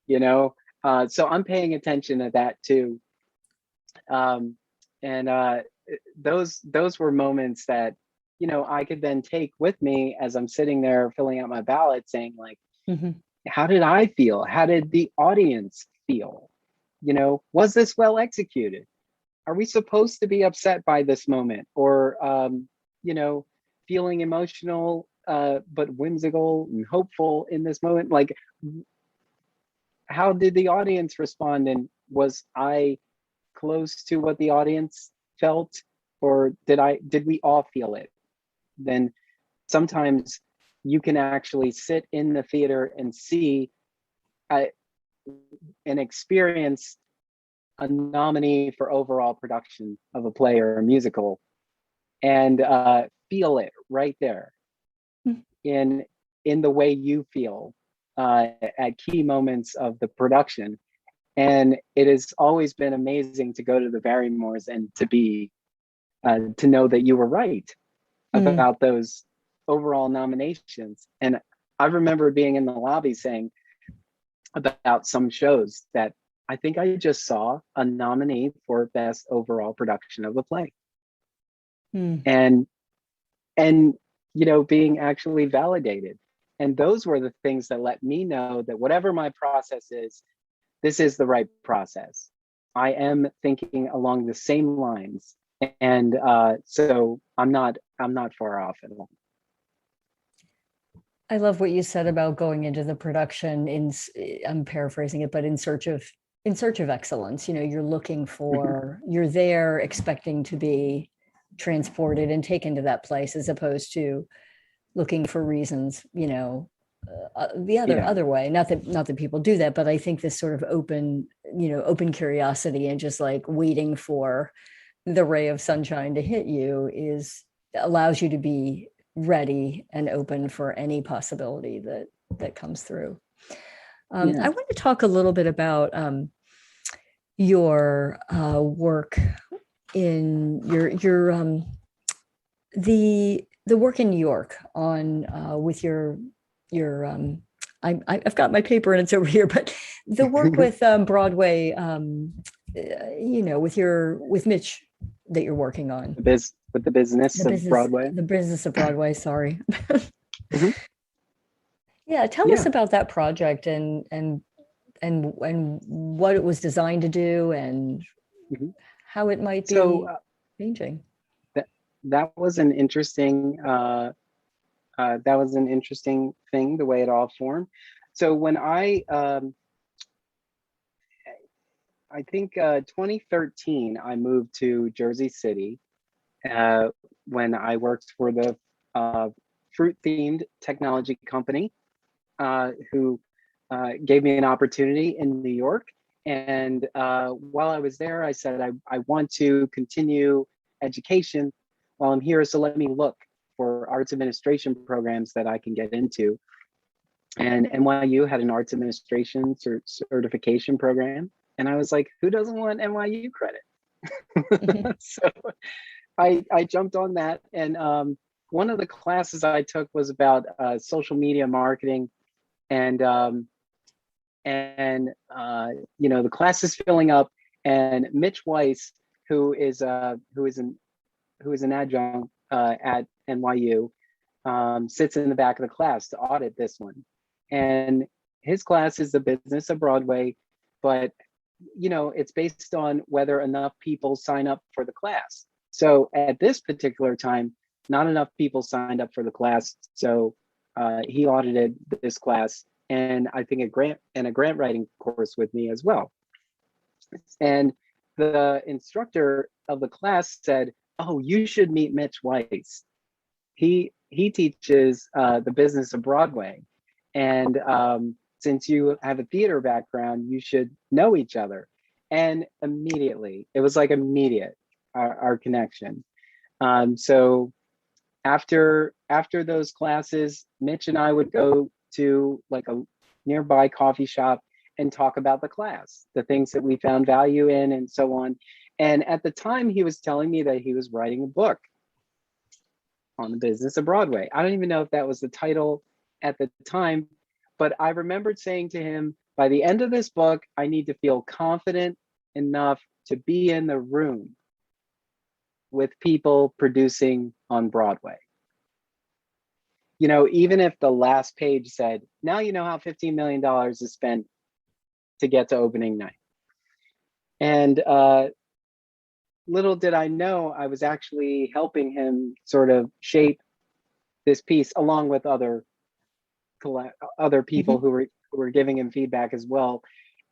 so I'm paying attention to that too. And those were moments that, I could then take with me as I'm sitting there filling out my ballot, saying like, how did I feel? How did the audience feel? Was this well executed? Are we supposed to be upset by this moment, or, feeling emotional, but whimsical and hopeful in this moment? Like, how did the audience respond? And was I close to what the audience felt, or did we all feel it? Then sometimes you can actually sit in the theater and see and experience a nominee for overall production of a play or a musical, and feel it right there in the way you feel at key moments of the production. And it has always been amazing to go to the Barrymores and to know that you were right about those overall nominations. And I remember being in the lobby saying about some shows that I think I just saw a nominee for best overall production of a play. And being actually validated. And those were the things that let me know that whatever my process is, this is the right process. I am thinking along the same lines. And so I'm not far off at all. I love what you said about going into the production I'm paraphrasing it, but in search of excellence. You're looking for, you're there expecting to be transported and taken to that place, as opposed to looking for reasons, the other way. Not that people do that, but I think this sort of open curiosity and just like waiting for the ray of sunshine to hit you allows you to be ready and open for any possibility that comes through. I want to talk a little bit about your work in your the work in New York on with your I've got my paper and it's over here, but the work with Broadway, with Mitch that you're working on. With the business of Broadway. The Business of Broadway, sorry. Yeah, tell us about that project and what it was designed to do and how it might be changing. That was an interesting thing, the way it all formed. So when I think 2013, I moved to Jersey City when I worked for the fruit-themed technology company who gave me an opportunity in New York. And while I was there, I said, I want to continue education while I'm here, so let me look for arts administration programs that I can get into. And NYU had an arts administration certification program. And I was like, who doesn't want NYU credit? So I jumped on that. And one of the classes I took was about social media marketing. And the class is filling up, and Mitch Weiss, who is an adjunct at NYU, sits in the back of the class to audit this one. And his class is the Business of Broadway, but it's based on whether enough people sign up for the class. So at this particular time, not enough people signed up for the class. So he audited this class, and I think a grant writing course with me as well. And the instructor of the class said, "Oh, you should meet Mitch Weiss. He teaches the Business of Broadway, and since you have a theater background, you should know each other." And immediately, it was like immediate, our connection. So after those classes, Mitch and I would go to like a nearby coffee shop and talk about the class, the things that we found value in, and so on. And at the time, he was telling me that he was writing a book on the Business of Broadway. I don't even know if that was the title at the time, but I remembered saying to him, by the end of this book, I need to feel confident enough to be in the room with people producing on Broadway. Even if the last page said, now you know how $15 million is spent to get to opening night. And little did I know, I was actually helping him sort of shape this piece along with other people who were giving him feedback as well.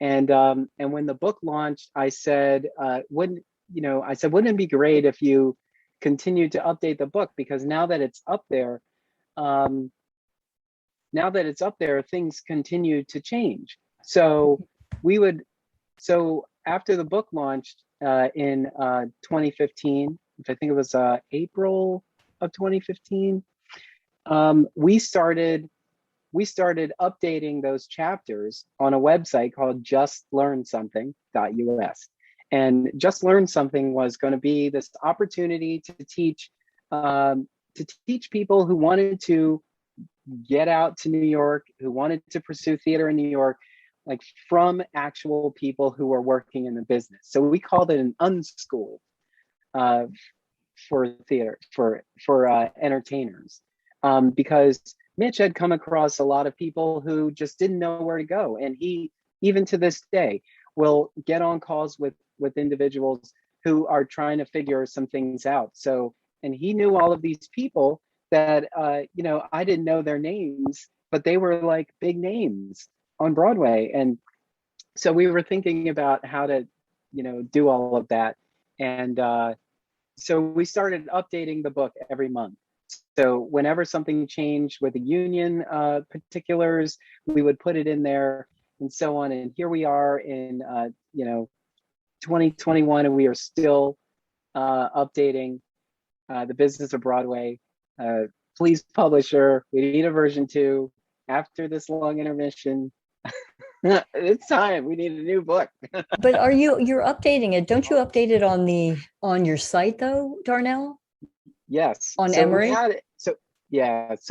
And when the book launched, I said, wouldn't it be great if you continued to update the book? Because um, now that it's up there, things continue to change. So we would, so after the book launched in 2015, which I think it was April of 2015, we started updating those chapters on a website called justlearnsomething.us. And Just Learn Something was going to be this opportunity to teach people who wanted to get out to New York, who wanted to pursue theater in New York, like from actual people who were working in the business. So we called it an unschool uh, for theater, for entertainers, because Mitch had come across a lot of people who just didn't know where to go, and he, even to this day, will get on calls with individuals who are trying to figure some things out. So, and he knew all of these people that I didn't know their names, but they were like big names on Broadway, and so we were thinking about how to do all of that, and so we started updating the book every month. So whenever something changed with the union particulars, we would put it in there and so on. And here we are in 2021, and we are still updating the Business of Broadway. Please, publisher, we need a version 2 after this long intermission. It's time. We need a new book. But you're updating it? Don't you update it on your site though, Darnelle? Yes. On So Em3ry? so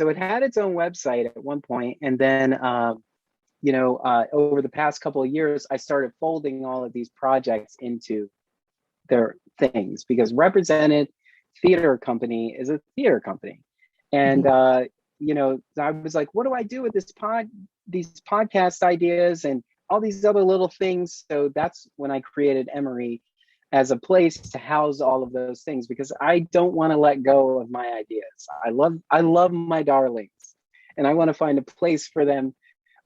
it had its own website at one point, and then over the past couple of years, I started folding all of these projects into their things, because Represented Theatre Company is a theater company, and I was like, what do I do with these podcast ideas and all these other little things? So that's when I created Em3ry as a place to house all of those things, because I don't want to let go of my ideas. I love my darlings, and I want to find a place for them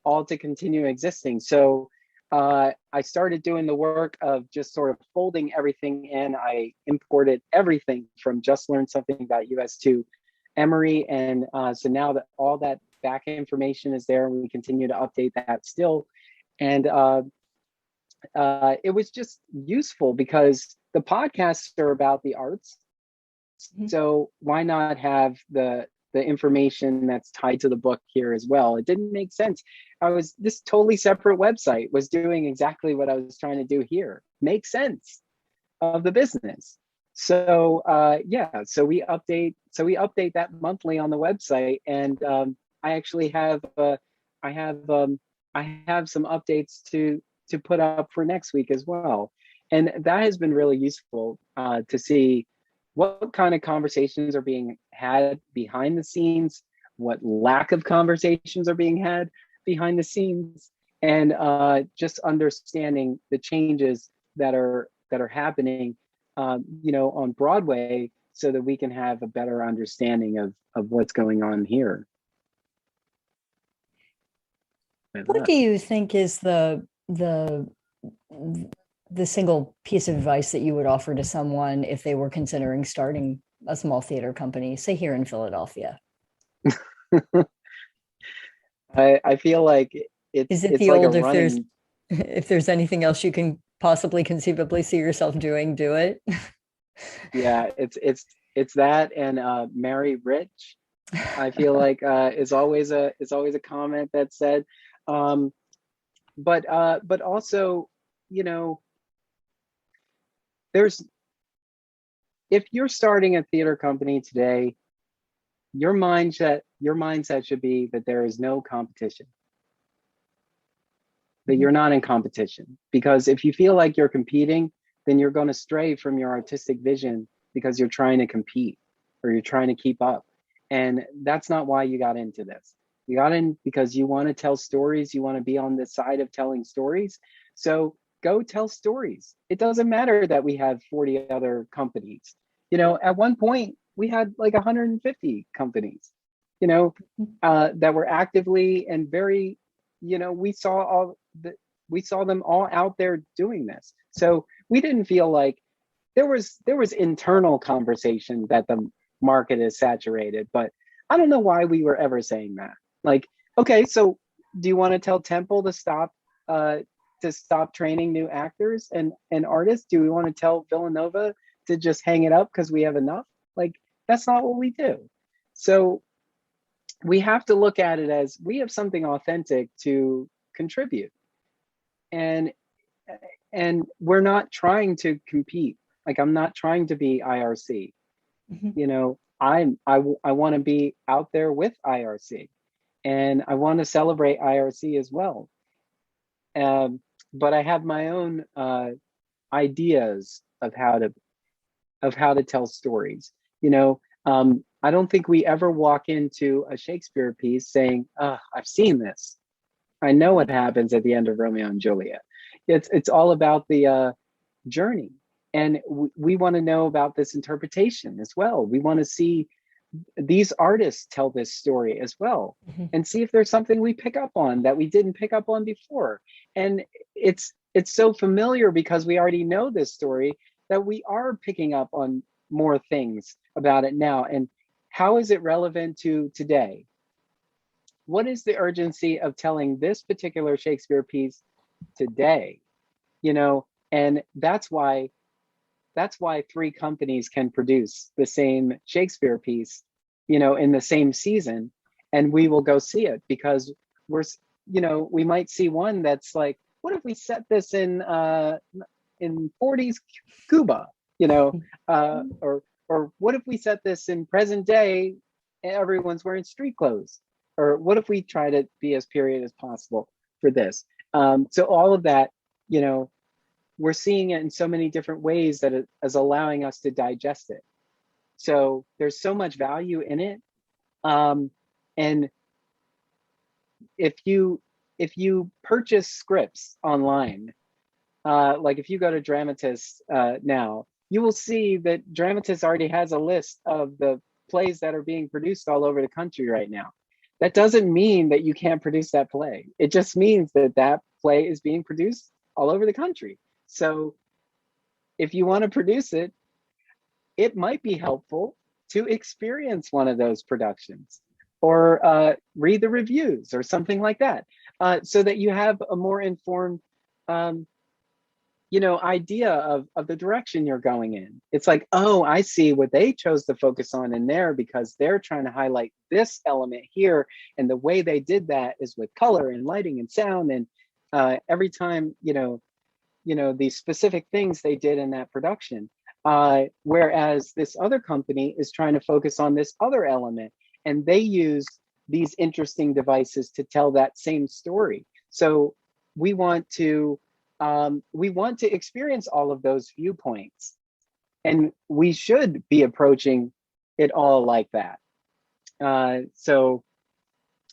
all to continue existing. So I started doing the work of just sort of folding everything in. I imported everything from justlearnsomething.us to Em3ry, and so now that all that back information is there, and we continue to update that still. And it was just useful because the podcasts are about the arts. So why not have the information that's tied to the book here as well? It didn't make sense. This totally separate website was doing exactly what I was trying to do here. Make sense of the business. So so we update that monthly on the website, and I actually have I have some updates to put up for next week as well. And that has been really useful to see what kind of conversations are being had behind the scenes, what lack of conversations are being had behind the scenes, and just understanding the changes that are happening, on Broadway, so that we can have a better understanding of what's going on here. What do you think is the single piece of advice that you would offer to someone if they were considering starting a small theater company, say here in Philadelphia? I feel like is it it's the like old, a running... if there's anything else you can possibly conceivably see yourself doing, do it? Yeah, it's that, and marry rich, I feel like is always a comment that's said. But also, if you're starting a theater company today, your mindset should be that there is no competition, that you're not in competition. Because if you feel like you're competing, then you're going to stray from your artistic vision, because you're trying to compete or you're trying to keep up. And that's not why you got into this. You got in because you want to tell stories. You want to be on the side of telling stories. So go tell stories. It doesn't matter that we have 40 other companies. At one point we had like 150 companies, that were actively and very, we saw all we saw them all out there doing this. So we didn't feel like there was internal conversation that the market is saturated, but I don't know why we were ever saying that. Like, okay, so do you want to tell Temple to stop training new actors and artists? Do we want to tell Villanova to just hang it up because we have enough? Like, that's not what we do. So we have to look at it as we have something authentic to contribute, and we're not trying to compete. Like, I'm not trying to be IRC. Mm-hmm. You know, I want to be out there with IRC, and I want to celebrate IRC as well. But I have my own ideas of how to tell stories. You know, I don't think we ever walk into a Shakespeare piece saying, "Oh, I've seen this. I know what happens at the end of Romeo and Juliet." It's all about the journey, and we want to know about this interpretation as well. We want to see these artists tell this story as well, Mm-hmm. and see if there's something we pick up on that we didn't pick up on before. And it's so familiar because we already know this story that we are picking up on more things about it now. And how is it relevant to today? What is the urgency of telling this particular Shakespeare piece today? You know, and that's why three companies can produce the same Shakespeare piece, you know, in the same season, and we will go see it because we might see one that's like, what if we set this in 40s Cuba, you know, or what if we set this in present day and everyone's wearing street clothes, or what if we try to be as period as possible for this? So all of that, you know, we're seeing it in so many different ways that it is allowing us to digest it. So there's so much value in it. And if you purchase scripts online, like if you go to Dramatist now, you will see that Dramatist already has a list of the plays that are being produced all over the country right now. That doesn't mean that you can't produce that play. It just means that that play is being produced all over the country. So if you want to produce it, it might be helpful to experience one of those productions or read the reviews or something like that, so that you have a more informed idea of the direction you're going in. It's like, oh, I see what they chose to focus on in there because they're trying to highlight this element here. And the way they did that is with color and lighting and sound. And every time, these specific things they did in that production. Whereas this other company is trying to focus on this other element, and they use these interesting devices to tell that same story. So we want to experience all of those viewpoints, and we should be approaching it all like that. So,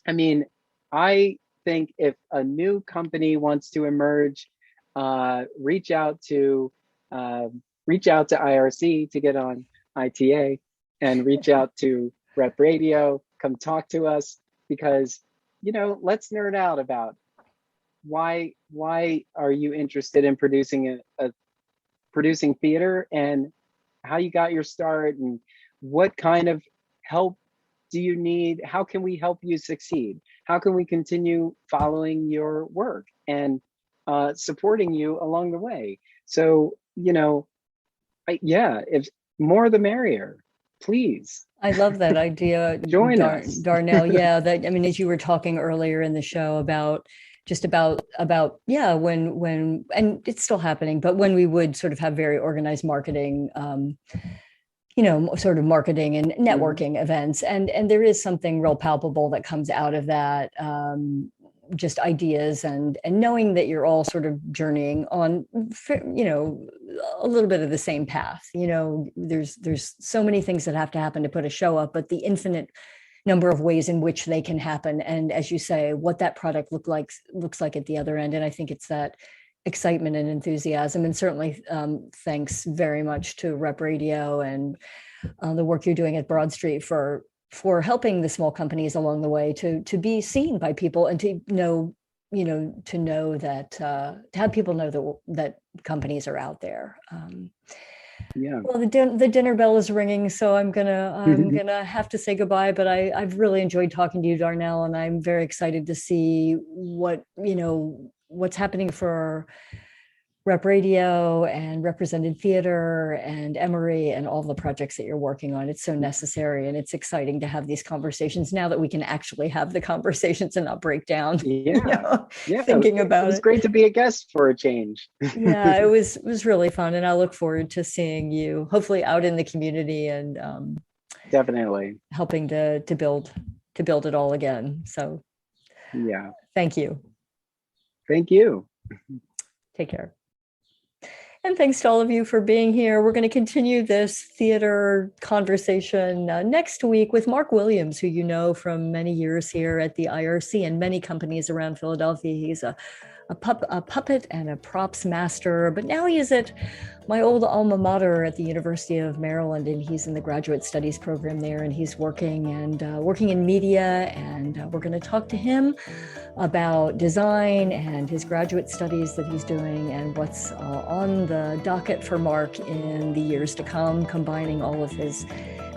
I mean, I think if a new company wants to emerge, reach out to IRC to get on ITA, and reach out to Rep Radio. Come talk to us, because let's nerd out about why are you interested in producing producing theater, and how you got your start, and what kind of help do you need? How can we help you succeed? How can we continue following your work and supporting you along the way? So, if more the merrier, please. I love that idea. Join us. Darnelle. Yeah, as you were talking earlier in the show about when and it's still happening, but when we would sort of have very organized marketing, sort of marketing and networking events, and there is something real palpable that comes out of that. Just ideas and knowing that you're all sort of journeying on, a little bit of the same path. There's so many things that have to happen to put a show up, but the infinite number of ways in which they can happen. And as you say, what that product looks like at the other end. And I think it's that excitement and enthusiasm. And certainly thanks very much to Rep Radio and the work you're doing at Broad Street for helping the small companies along the way to be seen by people and to know to know that, to have people know that companies are out there. Yeah. Well, the dinner bell is ringing, so I'm gonna have to say goodbye. But I've really enjoyed talking to you, Darnelle, and I'm very excited to see what's happening for Rep Radio and Represented Theater and Em3ry and all the projects that you're working on. It's so necessary, and it's exciting to have these conversations now that we can actually have the conversations and not break down. Yeah. Thinking about it. It was great to be a guest for a change. Yeah, it was really fun, and I look forward to seeing you hopefully out in the community and definitely helping to build it all again. So yeah, thank you. Thank you. Take care. And thanks to all of you for being here. We're going to continue this theater conversation next week with Mark Williams, who you know from many years here at the IRC and many companies around Philadelphia. He's a puppet and a props master, but now he is at my old alma mater at the University of Maryland, and he's in the graduate studies program there, and he's working in media, and we're going to talk to him about design and his graduate studies that he's doing and what's on the docket for Mark in the years to come, combining all of his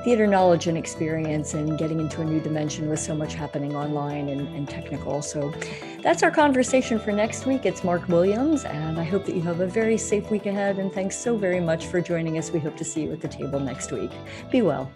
theater knowledge and experience and getting into a new dimension with so much happening online and technical. So that's our conversation for next week. It's Mark Williams, and I hope that you have a very safe week ahead. And thanks so very much for joining us. We hope to see you at the table next week. Be well.